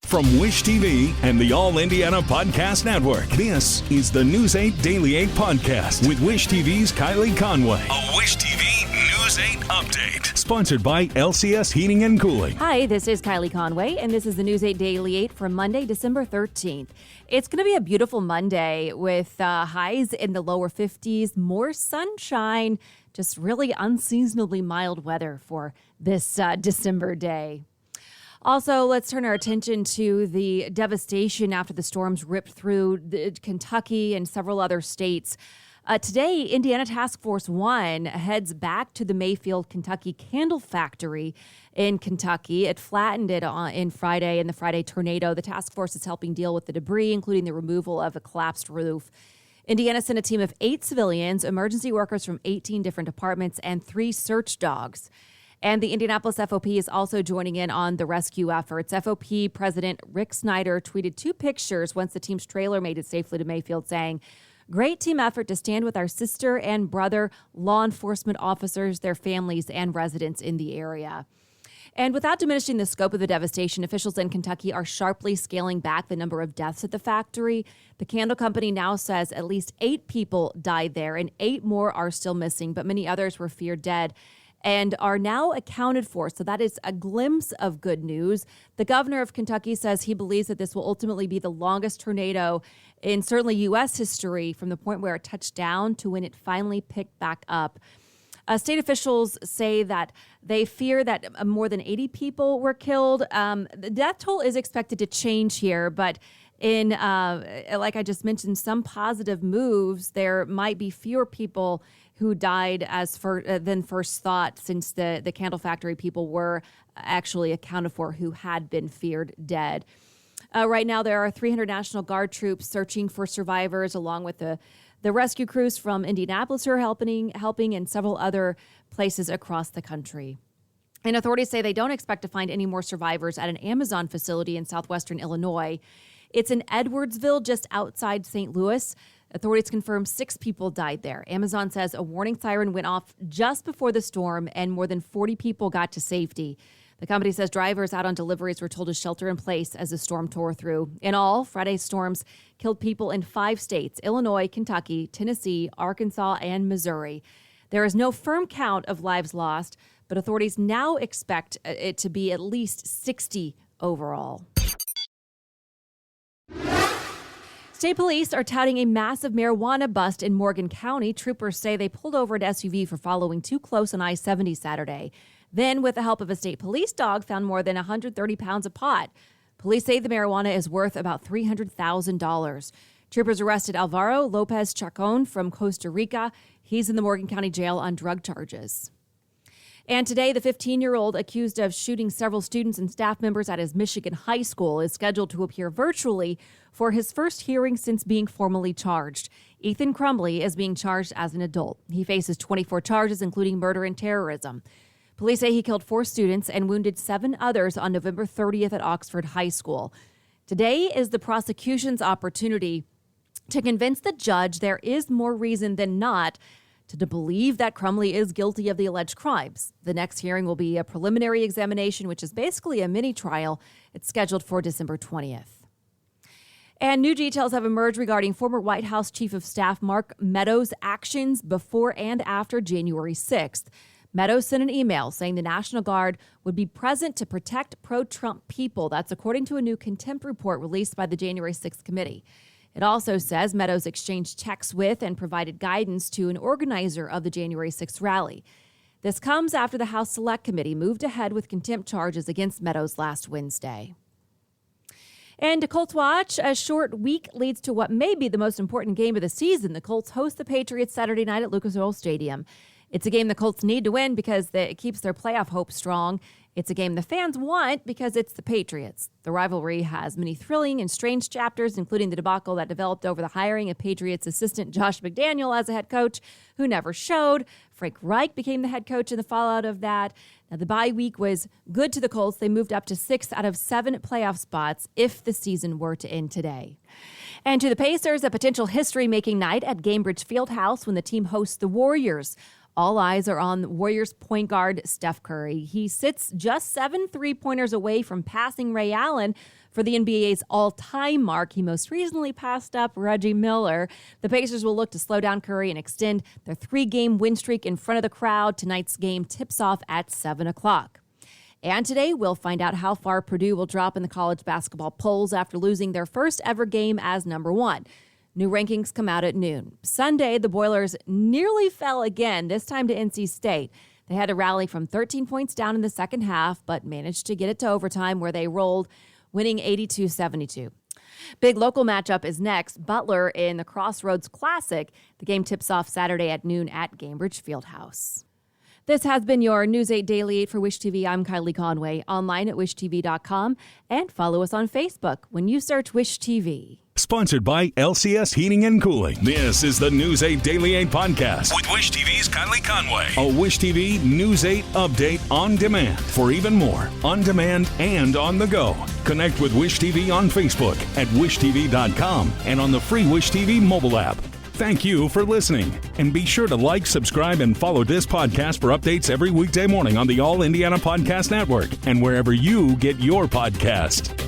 From Wish TV and the All Indiana Podcast Network, this is the News 8 Daily 8 Podcast with Wish TV's Kylie Conway. A Wish TV News 8 update. Sponsored by LCS Heating and Cooling. Hi, this is Kylie Conway, and this is the News 8 Daily 8 for Monday, December 13th. It's going to be a beautiful Monday with highs in the lower 50s, more sunshine, just really unseasonably mild weather for this December day. Also, let's turn our attention to the devastation after the storms ripped through Kentucky and several other states. Today, Indiana Task Force 1 heads back to the Mayfield, Kentucky candle factory in Kentucky. It flattened it in the Friday tornado. The task force is helping deal with the debris, including the removal of a collapsed roof. Indiana sent a team of 8 civilians, emergency workers from 18 different departments, and 3 search dogs. And the Indianapolis FOP is also joining in on the rescue efforts. FOP President Rick Snyder tweeted 2 pictures once the team's trailer made it safely to Mayfield, saying, "Great team effort to stand with our sister and brother law enforcement officers, their families, and residents in the area." And without diminishing the scope of the devastation, officials in Kentucky are sharply scaling back the number of deaths at the factory. The candle company now says at least 8 people died there, and 8 more are still missing, but many others were feared dead and are now accounted for. So that is a glimpse of good news. The governor of Kentucky says he believes that this will ultimately be the longest tornado in certainly U.S. history from the point where it touched down to when it finally picked back up. State officials say that they fear that more than 80 people were killed. The death toll is expected to change here, but in, like I just mentioned, some positive moves, there might be fewer people who died than first thought, since the candle factory people were actually accounted for who had been feared dead. Right now, there are 300 National Guard troops searching for survivors, along with the rescue crews from Indianapolis who are helping, and several other places across the country. And authorities say they don't expect to find any more survivors at an Amazon facility in southwestern Illinois. It's in Edwardsville, just outside St. Louis. Authorities confirm 6 people died there. Amazon says a warning siren went off just before the storm and more than 40 people got to safety. The company says drivers out on deliveries were told to shelter in place as the storm tore through. In all, Friday's storms killed people in 5 states: Illinois, Kentucky, Tennessee, Arkansas, and Missouri. There is no firm count of lives lost, but authorities now expect it to be at least 60 overall. State police are touting a massive marijuana bust in Morgan County. Troopers say they pulled over an SUV for following too close on I-70 Saturday. Then, with the help of a state police dog, found more than 130 pounds of pot. Police say the marijuana is worth about $300,000. Troopers arrested Alvaro Lopez Chacon from Costa Rica. He's in the Morgan County Jail on drug charges. And today, the 15-year-old accused of shooting several students and staff members at his Michigan high school is scheduled to appear virtually for his first hearing since being formally charged. Ethan Crumbley is being charged as an adult. He faces 24 charges, including murder and terrorism. Police say he killed 4 students and wounded 7 others on November 30th at Oxford High School. Today is the prosecution's opportunity to convince the judge there is more reason than not to believe that Crumbley is guilty of the alleged crimes. The next hearing will be a preliminary examination, which is basically a mini trial. It's scheduled for December 20th. And new details have emerged regarding former White House Chief of Staff Mark Meadows' actions before and after January 6th. Meadows sent an email saying the National Guard would be present to protect pro-Trump people. That's according to a new contempt report released by the January 6th committee. It also says Meadows exchanged texts with and provided guidance to an organizer of the January 6th rally. This comes after the House Select Committee moved ahead with contempt charges against Meadows last Wednesday. And to Colts Watch, a short week leads to what may be the most important game of the season. The Colts host the Patriots Saturday night at Lucas Oil Stadium. It's a game the Colts need to win because it keeps their playoff hopes strong. It's a game the fans want because it's the Patriots. The rivalry has many thrilling and strange chapters, including the debacle that developed over the hiring of Patriots assistant Josh McDaniel as a head coach, who never showed. Frank Reich became the head coach in the fallout of that. Now, the bye week was good to the Colts. They moved up to 6 out of 7 playoff spots if the season were to end today. And to the Pacers, a potential history-making night at Gainbridge Fieldhouse when the team hosts the Warriors. All eyes are on Warriors point guard Steph Curry. He sits just 7 3-pointers away from passing Ray Allen for the NBA's all-time mark. He most recently passed up Reggie Miller. The Pacers will look to slow down Curry and extend their 3-game win streak in front of the crowd. Tonight's game tips off at 7 o'clock. And today, we'll find out how far Purdue will drop in the college basketball polls after losing their first ever game as number 1. New rankings come out at noon. Sunday, the Boilers nearly fell again, this time to NC State. They had to rally from 13 points down in the second half, but managed to get it to overtime where they rolled, winning 82-72. Big local matchup is next. Butler in the Crossroads Classic. The game tips off Saturday at noon at Gainbridge Fieldhouse. This has been your News 8 Daily 8 for Wish TV. I'm Kylie Conway, online at wishtv.com, and follow us on Facebook when you search Wish TV. Sponsored by LCS Heating and Cooling. This is the News 8 Daily 8 podcast with Wish TV's Kylie Conway. A Wish TV News 8 update on demand. For even more, on demand and on the go. Connect with Wish TV on Facebook at wishtv.com and on the free Wish TV mobile app. Thank you for listening. And be sure to like, subscribe, and follow this podcast for updates every weekday morning on the All Indiana Podcast Network and wherever you get your podcast.